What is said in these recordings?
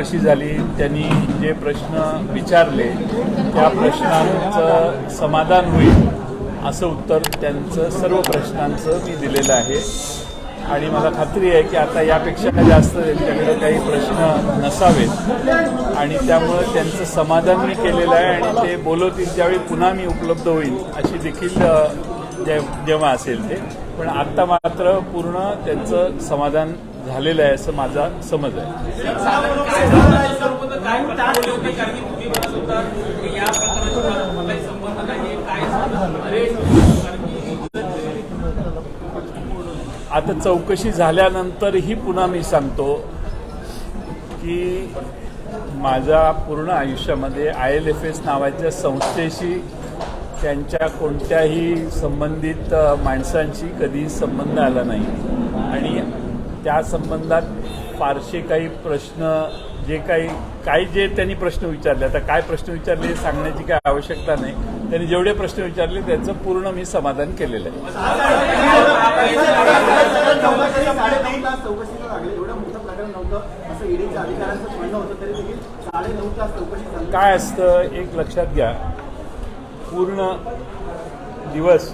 चौकशी झाली, त्यांनी जे प्रश्न विचारले त्या प्रश्नांचं समाधान होईल असं उत्तर त्यांचं सर्व प्रश्नांचं मी दिलेलं आहे आणि मला खात्री आहे की आता यापेक्षा जास्त त्यांच्याकडे काही प्रश्न नसावेत आणि त्यामुळं त्यांचं समाधान मी केलेलं आहे आणि ते बोलवतील त्यावेळी पुन्हा मी उपलब्ध होईल अशी देखील जेव्हा असेल ते, पण आत्ता मात्र पूर्ण त्यांचं समाधान झालेलं आहे असं माझा समज आहे. आता चौकशी झाल्यानंतरही पुन्हा मी सांगतो की माझ्या पूर्ण आयुष्यामध्ये ILFS नावाच्या संस्थेशी त्यांच्या कोणत्याही संबंधित माणसांशी कधी संबंध आला नाही आणि त्या संबंधात फारसे काही प्रश्न जे त्यांनी प्रश्न विचारले, आता काय प्रश्न विचारले हे सांगण्याची काय आवश्यकता नाही. त्यांनी जेवढे प्रश्न विचारले त्याचं पूर्ण मी समाधान केलेलं आहे. काय असतं एक लक्षात घ्या, पूर्ण दिवस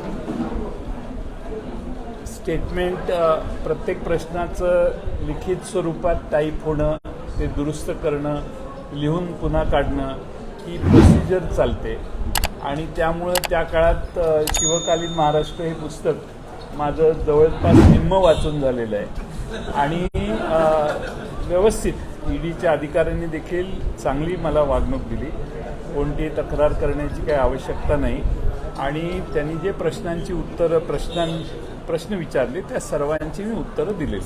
स्टेटमेंट प्रत्येक प्रश्नाचं लिखित स्वरूपात टाईप होणं, ते दुरुस्त करणं, लिहून पुन्हा काढणं ही प्रोसिजर चालते आणि त्यामुळं त्या काळात शिवकालीन महाराष्ट्र हे पुस्तक माझं जवळपास निम्म वाचून झालेलं आहे आणि व्यवस्थित ईडीच्या अधिकाऱ्यांनी देखील चांगली मला वागणूक दिली, कोणतीही तक्रार करण्याची काही आवश्यकता नाही आणि त्यांनी जे प्रश्नांची उत्तरं प्रश्न विचारले त्या सर्वांची मी उत्तरं दिली.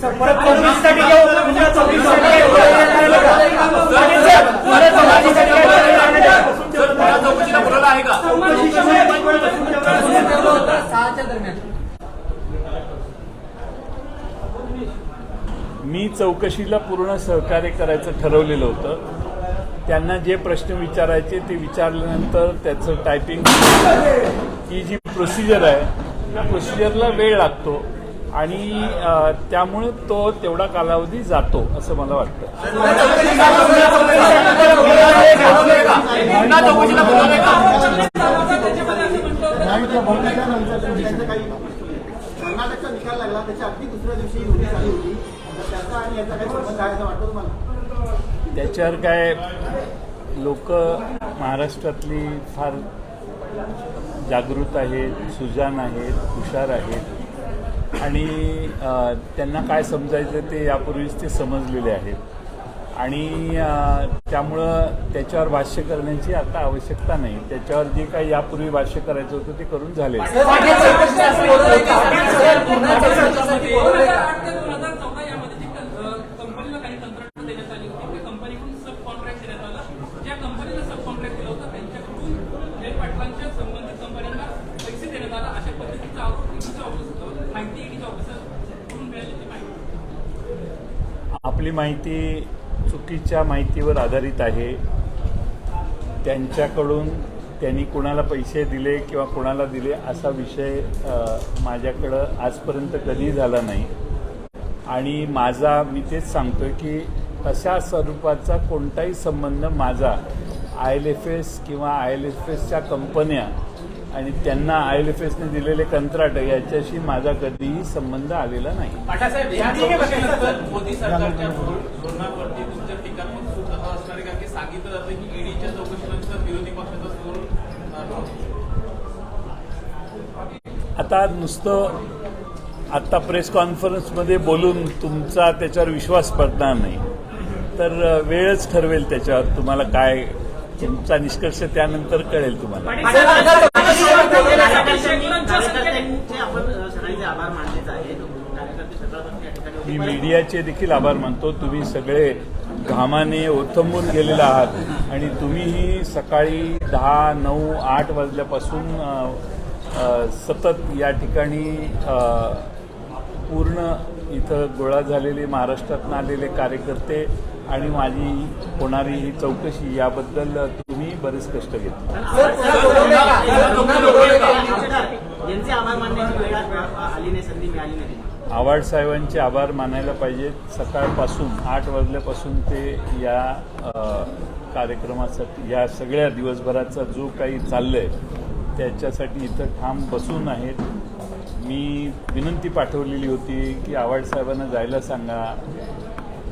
मी चौकशीला पूर्ण सहकार्य करायचं ठरवलेलं होतं. त्यांना जे प्रश्न विचारायचे ते विचारल्यानंतर त्याचं टायपिंग ही जी प्रोसिजर आहे त्या प्रोसिजरला वेळ लागतो आणि त्यामुळे तो तेवढा कालावधी जातो असं मला वाटतं. त्याच्यावर काय लोक महाराष्ट्रातली फार जागृत आहेत, सुजाण आहेत, हुशार आहेत आणि त्यांना काय समजायचं ते यापूर्वीच ते समजलेले आहेत आणि त्यामुळं त्याच्यावर भाष्य करण्याची आता आवश्यकता नाही. त्याच्यावर जे काही यापूर्वी भाष्य करायचं होतं ते करून झाले. आपली माहिती चुकीच्या माहितीवर आधारित आहे. त्यांच्याकडून त्यांनी कोणाला पैसे दिले किंवा कोणाला दिले असा विषय माझ्याकडं आजपर्यंत कधी झाला नाही आणि मी तेच सांगतोय की अशा स्वरूपाचा कोणताही संबंध माझा ILFS किंवा ILFSच्या कंपन्या आणि त्यांना ILFSने दिलेले कंत्राट याच्याशी माझा कधीही संबंध आलेला नाही. मोदी सरकारच्या धोरणावरती तुमच्या टीकात्मक सूट असणार आहे की सांगितलं जातं की ईडीच्या चौकशीनंतर विरोधी पक्षाचा धोरण आता नुसतं आत्ता प्रेस कॉन्फरन्समध्ये बोलून तुमचा त्याच्यावर विश्वास पडणार नाही, तर वेळच ठरवेल त्याच्यावर तुम्हाला काय तुमचा निष्कर्ष त्यानंतर कळेल तुम्हाला. मी मीडियाचे देखील आभार मानतो. तुम्ही सगळे घामाने ओथंबून गेलेले आहात आणि तुम्हीही सकाळी 10, 9, 8 वाजल्यापासून सतत या ठिकाणी पूर्ण इथं गोळा झालेले महाराष्ट्रातून आलेले कार्यकर्ते आणि माझी होणारी ही चौकशी याबद्दल तुम्ही बरेच कष्ट घेतले. यांचे आभार मानण्याची वेळ आली नाही, संधी मिळाली नाही. आव्हाड साहेबांचे आभार मानायला पाहिजेत. सकाळपासून 8 वाजल्यापासून ते या कार्यक्रमासाठी, या सगळ्या दिवसभराचा जो काही चाललं आहे त्याच्यासाठी इथं ठाम बसून आहेत. मी विनंती पाठवलेली होती की आव्हाड साहेबांना जायला सांगा,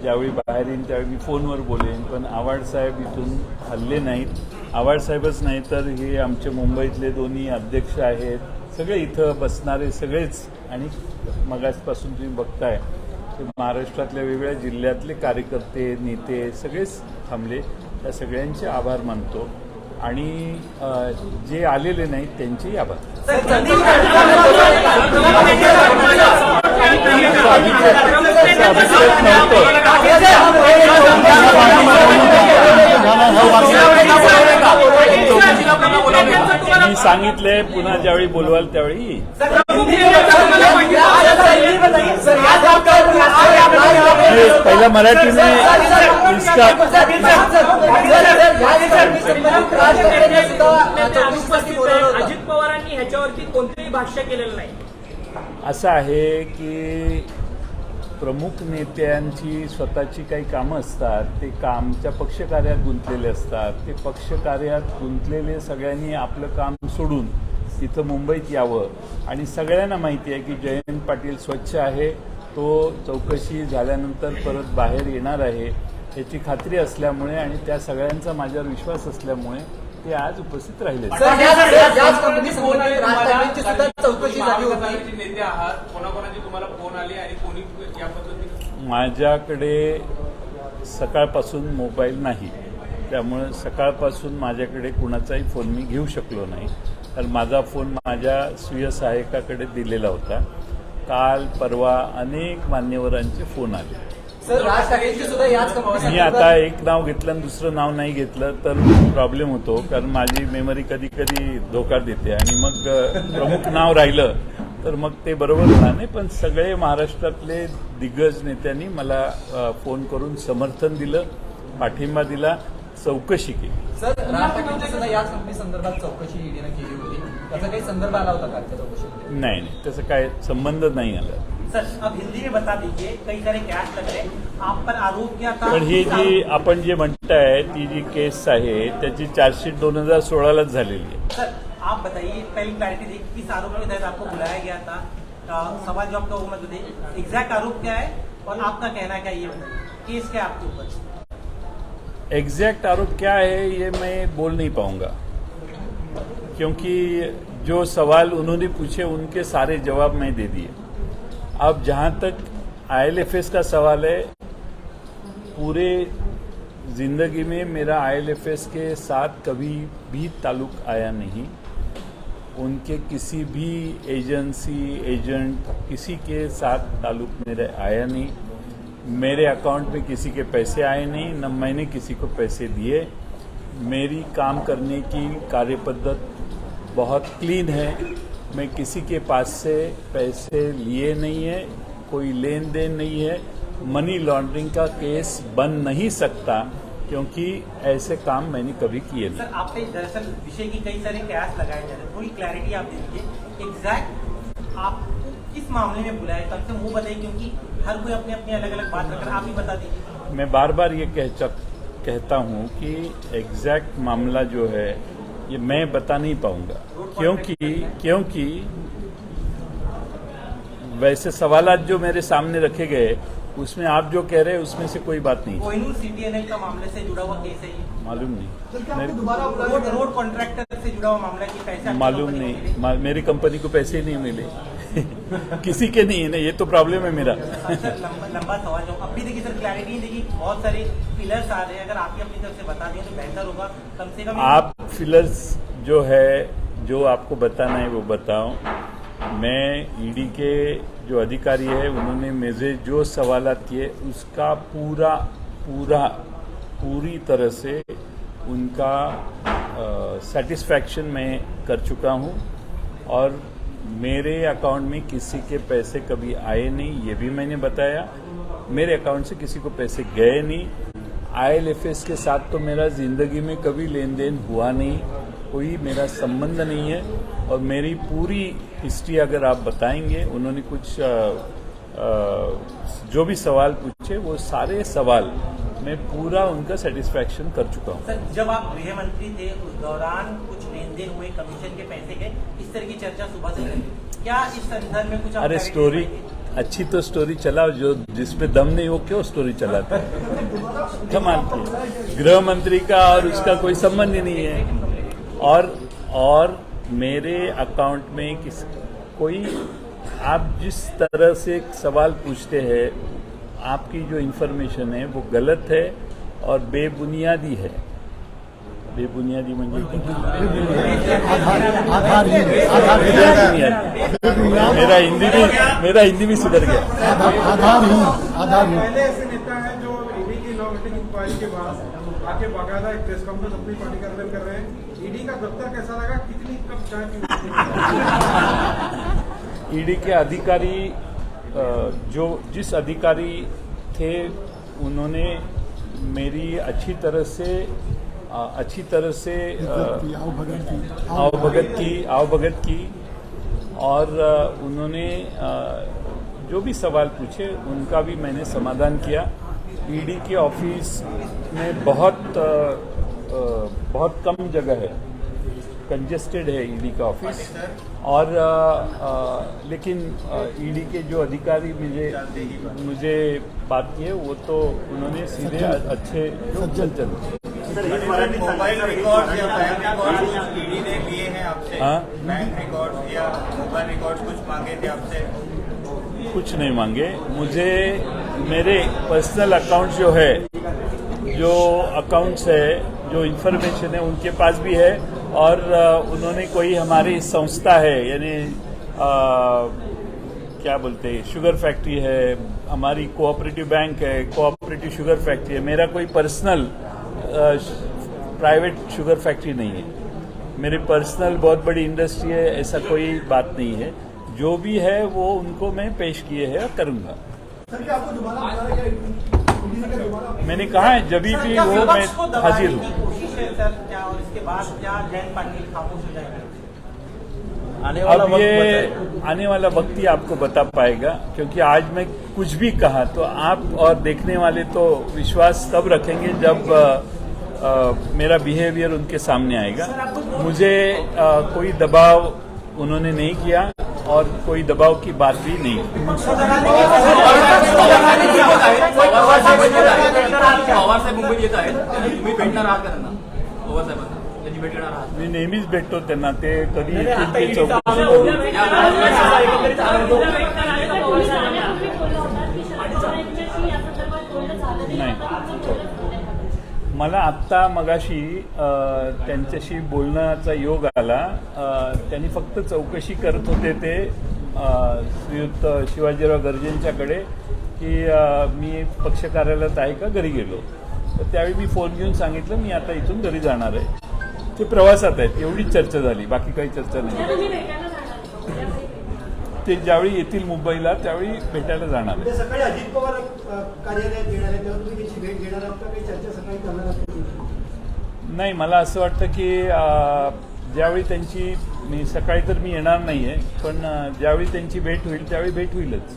ज्यावेळी बाहेर येईन त्यावेळी मी फोनवर बोलेन, पण आव्हाड साहेब इथून हल्ले नाहीत. आव्हाड साहेबच नाही तर हे आमचे मुंबईतले दोन्ही अध्यक्ष आहेत, सगळे इथं बसणारे सगळेच, आणि मगासपासून तुम्ही बघताय की महाराष्ट्रातल्या वेगवेगळ्या जिल्ह्यातले कार्यकर्ते, नेते सगळेच थांबले. त्या सगळ्यांचे आभार मानतो आणि जे आलेले नाहीत त्यांचेही आभार. मी सांगितलंय पुन्हा ज्यावेळी बोलवाल त्यावेळी येईल. पहिला मराठी में इसका अजित पवारांनी ह्याच्यावरती कोणतेही भाष्य केलेलं नाही. असं आहे की प्रमुख नेत्यांची स्वतःची काही कामं असतात, ते कामच्या पक्षकार्यात गुंतलेले असतात. ते पक्षकार्यात गुंतलेले सगळ्यांनी आपलं काम सोडून इथं मुंबईत यावं. आणि सगळ्यांना माहिती आहे की जयंत पाटील स्वच्छ आहे, तो चौकशी झाल्यानंतर परत बाहेर येणार आहे याची खात्री असल्यामुळे आणि त्या सगळ्यांचा माझ्यावर विश्वास असल्यामुळे ते आज उपस्थित राहिले. नेते आहात, कोणाकोणाची तुम्हाला फोन आले आणि कोणी या पद्धतीने? माझ्याकडे सकाळपासून मोबाईल नाही, त्यामुळे सकाळपासून माझ्याकडे कुणाचाही फोन मी घेऊ शकलो नाही. तर माझा फोन माझ्या स्वीय सहाय्यकाकडे दिलेला होता. काल परवा अनेक मान्यवरांचे फोन आले. मी आता एक नाव घेतलं आणि दुसरं नाव नाही घेतलं तर प्रॉब्लेम होतो, कारण माझी मेमरी कधी कधी धोका देते आणि मग प्रमुख नाव राहिलं तर मग ते बरोबर होणार नाही. पण सगळे महाराष्ट्रातले दिग्गज नेत्यांनी मला फोन करून समर्थन दिलं, पाठिंबा दिला, चौकशी केली. सर, राज ठाकरेंची सुद्धा याच कंपनी संदर्भात चौकशी ईडीने केली होती, त्याचा काही संदर्भ आला होता का त्या चौकशीमध्ये? नाही, त्याचा काय संबंध नाही आला. सर, अब हिंदी में बता दीजिए, कई सारे कैश लग रहे, आप पर आरोप किया था. पण ही जी आपण जे म्हणताय ती जी केस आहे त्याची चार्जशीट 2016लाच झालेली आहे. सर, आप बताइए, पहली क्लैरिटी दी, किस आरोप के तहत आपको बुलाया गया था? सवाल जो आपका वो मतलब एग्जैक्ट आरोप क्या है और आपका कहना क्या, ये केस क्या आपके ऊपर? एग्जैक्ट आरोप क्या है ये मैं बोल नहीं पाऊंगा, क्योंकि जो सवाल उन्होंने पूछे उनके सारे जवाब मैं दे दिए. अब जहां तक IL&FS का सवाल है, पूरे जिंदगी में मेरा IL&FS के साथ कभी भी ताल्लुक आया नहीं. उनके किसी भी एजेंसी, एजेंट, किसी के साथ ताल्लुक मेरे आया नहीं. मेरे अकाउंट में किसी के पैसे आए नहीं, न मैंने किसी को पैसे दिए. मेरी काम करने की कार्यपद्धत बहुत क्लीन है. मैं किसी के पास से पैसे लिए नहीं है, कोई लेन देन नहीं है. मनी लॉन्ड्रिंग का केस बन नहीं सकता, क्योंकि ऐसे काम मैंने कभी किए नहीं. सर, आप पे दरअसल विषय की कई सारे कैश लगाए जा रहे हैं, थोड़ी क्लैरिटी आप दीजिए. एग्जैक्ट आपको किस मामले में बुलाया, तब से मुंह बताइए, क्योंकि हर कोई अपने अपने अलग अलग बात रख रहा है, आप ही बता दीजिए. मैं बार बार ये कहता हूँ कि एग्जैक्ट मामला जो है ये मैं बता नहीं पाऊंगा, क्योंकि वैसे सवालात जो मेरे सामने रखे गए उसमें आप जो कह रहे हैं उसमें से कोई बात नहीं. कोहिनूर CTNL का मामले से जुड़ा हुआ केस है ये? मालूम नहीं. रोड कॉन्ट्रैक्टर से जुड़ा हुआ मामला है कि पैसे मालूम नहीं. मेरी कंपनी को पैसे ही नहीं मिले. किसी के नहीं है ना, ये तो प्रॉब्लम है मेरा. सर, लंबा सवाल जो अब भी देखिए सर, क्लैरिटी देखिए, बहुत सारे पिलर्स आ रहे हैं, अगर आप ही अपनी तरफ से बता दें तो बेहतर होगा. कम से कम आप फिलर्स जो है, जो आपको बताना है वो बताओ. मैं ईडी के जो अधिकारी है उन्होंने मुझे जो सवालात किए उसका पूरी तरह से उनका सेटिस्फैक्शन मैं कर चुका हूँ. और मेरे अकाउंट में किसी के पैसे कभी आए नहीं, ये भी मैंने बताया. मेरे अकाउंट से किसी को पैसे गए नहीं. IL&FS के साथ तो मेरा जिंदगी में कभी लेन देन हुआ नहीं, कोई मेरा संबंध नहीं है. और मेरी पूरी हिस्ट्री अगर आप बताएंगे, उन्होंने कुछ जो भी सवाल पूछे वो सारे सवाल मैं पूरा उनका सेटिस्फैक्शन कर चुका हूँ। सर, जब आप गृह मंत्री थे उस दौरान कुछ लेन देन हुए, कमीशन के पैसे के, इस तरह की चर्चा सुबह से चली, क्या इस संदर्भ में कुछ आप अरे clarity स्टोरी देंगे? अच्छी तो स्टोरी चलाओ, जो जिसमें दम नहीं वो क्यों स्टोरी चलाता है? कमाल की, गृह मंत्री का और उसका कोई संबंध ही नहीं है। और मेरे अकाउंट में कोई, आप जिस तरह से सवाल पूछते हैं, आपकी जो इन्फॉर्मेशन है वो गलत है और बेबुनियादी है। बेबुनियादी म्हणजे मेरा हिंदी भी सुधर गया। पहले ऐसे नेता है जो ईडी की लॉ मीटिंग इंक्वायरी के बाद आके बाकायदा एक प्रेस कॉन्फ्रेंस अपनी पार्टी का कर रहे हैं। ईडी का दफ्तर कैसा लगा, कितनी कप चाय पी? ईडी के अधिकारी जो जिस अधिकारी थे उन्होंने मेरी अच्छी तरह से आवभगत की और उन्होंने जो भी सवाल पूछे उनका भी मैंने समाधान किया। ईडी के ऑफिस में बहुत कम जगह है, कंजेस्टेड है ईडी का ऑफिस, और लेकिन ईडी के जो अधिकारी मुझे बात की है वो तो उन्होंने सीधे अच्छे चल मोबाइल रिकॉर्ड्स या बैंक रिकॉर्ड्स ईडी ने लिए हैं आपसे? हाँ? बैंक रिकॉर्ड्स या मोबाइल रिकॉर्ड्स कुछ मांगे थे आपसे? कुछ नहीं मांगे मुझे। मेरे पर्सनल अकाउंट जो अकाउंट्स है, जो इंफॉर्मेशन है उनके पास भी है, और उन्होंने कोई हमारी संस्था है, यानी क्या बोलते हैं, शुगर फैक्ट्री है, हमारी कोऑपरेटिव बैंक है, कोऑपरेटिव शुगर फैक्ट्री है। मेरा कोई पर्सनल प्राइवेट शुगर फैक्ट्री नहीं है, मेरे पर्सनल बहुत बड़ी इंडस्ट्री है, ऐसा कोई बात नहीं है। जो भी है वो उनको मैं पेश किए है और करूंगा। मैंने कहा है जब भी वो मैं हाजिर हूँ। सर, क्या और इसके बाद क्या जैन पाटिल खामोश हो जाएगा? अब ये आने वाला वक्त ही आपको बता पाएगा, क्योंकि आज मैं कुछ भी कहा तो आप और देखने वाले तो विश्वास तब रखेंगे जब मेरा बिहेवियर उनके सामने आएगा। मुझे कोई दबाव उन्होंने नहीं किया और कोई दबाव की बात भी नहीं की। पवार साहेब मुंबईत येत आहेत, तुम्ही भेटणार आहात का त्यांना? पवार साहेबांना त्यांची भेट घेणार आहात? मी नेहमीच भेटतो त्यांना, ते कधी येतील ते चौकशी नाही। मला आत्ता मगाशी त्यांच्याशी बोलण्याचा योग आला। त्यांनी फक्त चौकशी करत होते ते श्रीयुत शिवाजीराव गर्जेंच्याकडे की मी पक्ष कार्यालयात आहे का, घरी गेलो, तर त्यावेळी मी फोन घेऊन सांगितलं मी आता इथून घरी जाणार आहे, ते प्रवासात आहेत, एवढीच चर्चा झाली, बाकी काही चर्चा नाही। ते ज्यावेळी येतील मुंबईला त्यावेळी भेटायला जाणार आहे। सकाळी अजित पवार कार्यालयात येणार आहे तेव्हा तुम्ही त्याची भेट घेणार आहात का, काही चर्चा सकाळी करणार आहात? नाही, मला असं वाटतं की ज्यावेळी त्यांची, मी सकाळी तर मी येणार नाही आहे, पण ज्यावेळी त्यांची भेट होईल त्यावेळी भेट होईलच।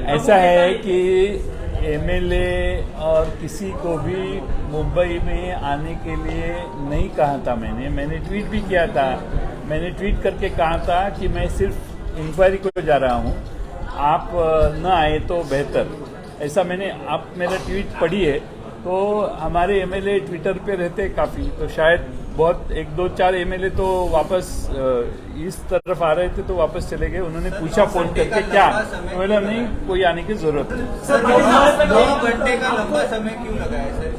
ऐसा है कि एमएलए और किसी को भी मुंबई में आने के लिए नहीं कहा था। मैंने ट्वीट भी किया था, मैंने ट्वीट करके कहा था कि मैं सिर्फ इंक्वायरी को जा रहा हूँ, आप न आए तो बेहतर। ऐसा मैंने, आप मेरा ट्वीट पढ़ी है तो हमारे एमएलए ट्विटर पे रहते काफ़ी, तो शायद बहुत 1-2-4 एमएलए तो वापस इस तरफ आ रहे थे तो वापस चले गए। उन्होंने पूछा फोन करके क्या, तो बोला नहीं, कोई आने की जरूरत नहीं। सर, 2 घंटे का लंबा समय क्यों लगा है सर?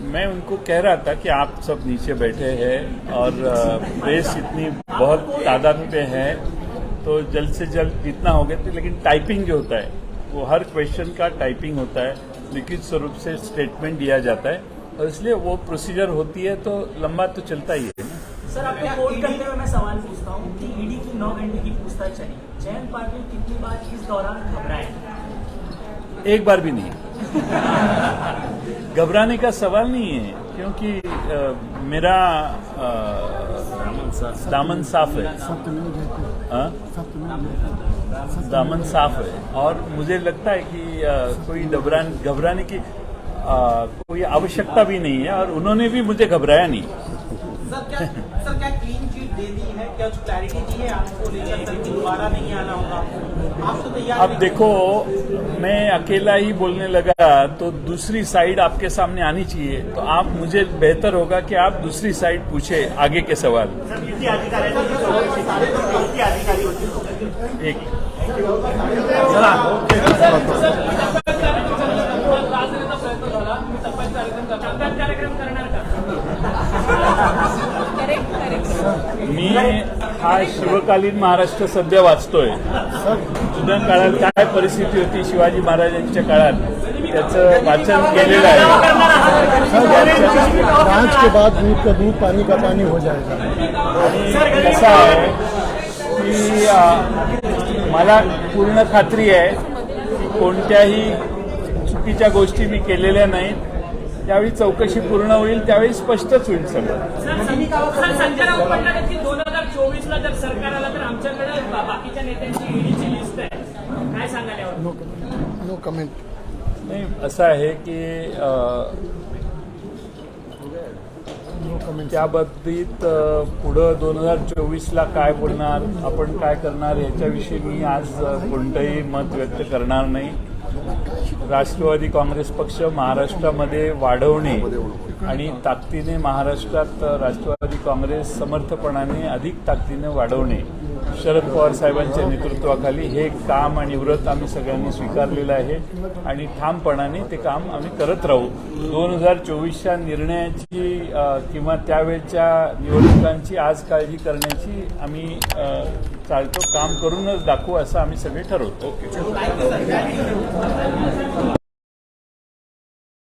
मैं उनको कह रहा था कि आप सब नीचे बैठे हैं और प्रेस इतनी बहुत तादाद पे है, तो जल्द से जल्द इतना हो गया। लेकिन टाइपिंग जो होता है वो हर क्वेश्चन का टाइपिंग होता है, लिखित स्वरूप से स्टेटमेंट दिया जाता है, और इसलिए वो प्रोसीजर होती है तो लंबा तो चलता ही है। सर, आपको कोट करते हुए मैं सवाल पूछता हूँ कि ईडी की 9 घंटे की पूछताछ चली, जयंत पाटिल कितनी बार इस दौरान घबराए? एक बार भी नहीं। घबराने का सवाल नहीं है, क्योंकि मेरा दामन साफ है। हाँ? दामन साफ है और मुझे लगता है कि कोई घबराने की कोई आवश्यकता भी नहीं है और उन्होंने भी मुझे घबराया नहीं। सर क्या क्लीन चिट दे दी है, क्या क्लैरिटी दी है आपको लेकर सर कि दोबारा नहीं आना होगा? आप तो तैयार अब देखो, मैं अकेला ही बोलने लगा तो दूसरी साइड आपके सामने आनी चाहिए, तो आप मुझे बेहतर होगा कि आप दूसरी साइड पूछे आगे के सवाल। एक मी हा शिवकालीन महाराष्ट्र सध्या वाचतोय। जुन्या काळात काय परिस्थिती होती शिवाजी महाराजांच्या काळात त्याचं वाचन केलेलं आहे। जांच के बाद दूध का दूध पानी का पानी हो जाएगा। आणि कसं आहे की मला पूर्ण खात्री आहे की कोणत्याही चुकीच्या गोष्टी मी केलेल्या नाहीत। ज्यावेळी चौकशी पूर्ण होईल त्यावेळी स्पष्टच होईल सगळं। सर संजय राऊत म्हणतात की 2024ला जर सरकार आला तर आमच्याकडे बाकीच्या नेत्यांची ईडीची लिस्ट आहे, काय सांगाल यावर? No comment. नाही, असं आहे की त्या बाबतीत पुढं 2024ला काय बोलणार, आपण काय करणार याच्याविषयी मी आज कोणतंही मत व्यक्त करणार नाही। राष्ट्रवादी काँग्रेस पक्ष महाराष्ट्रामध्ये वाढवणे आणि ताकदीने महाराष्ट्रात राष्ट्रवादी काँग्रेस समर्थपणाने अधिक ताकदीने वाढवणे, शरद पवार साहेबांच्या नेतृत्वाखाली हे काम आणि व्रत आम्ही सगळ्यांनी स्वीकारलेलं आहे आणि ठामपणाने ते काम आम्ही करत राहू। 2024च्या निर्णयाची किंवा त्यावेळच्या निवडणुकांची आज काळजी करण्याची आम्ही चालतो, काम करूनच दाखवू असं आम्ही सगळे ठरवतो।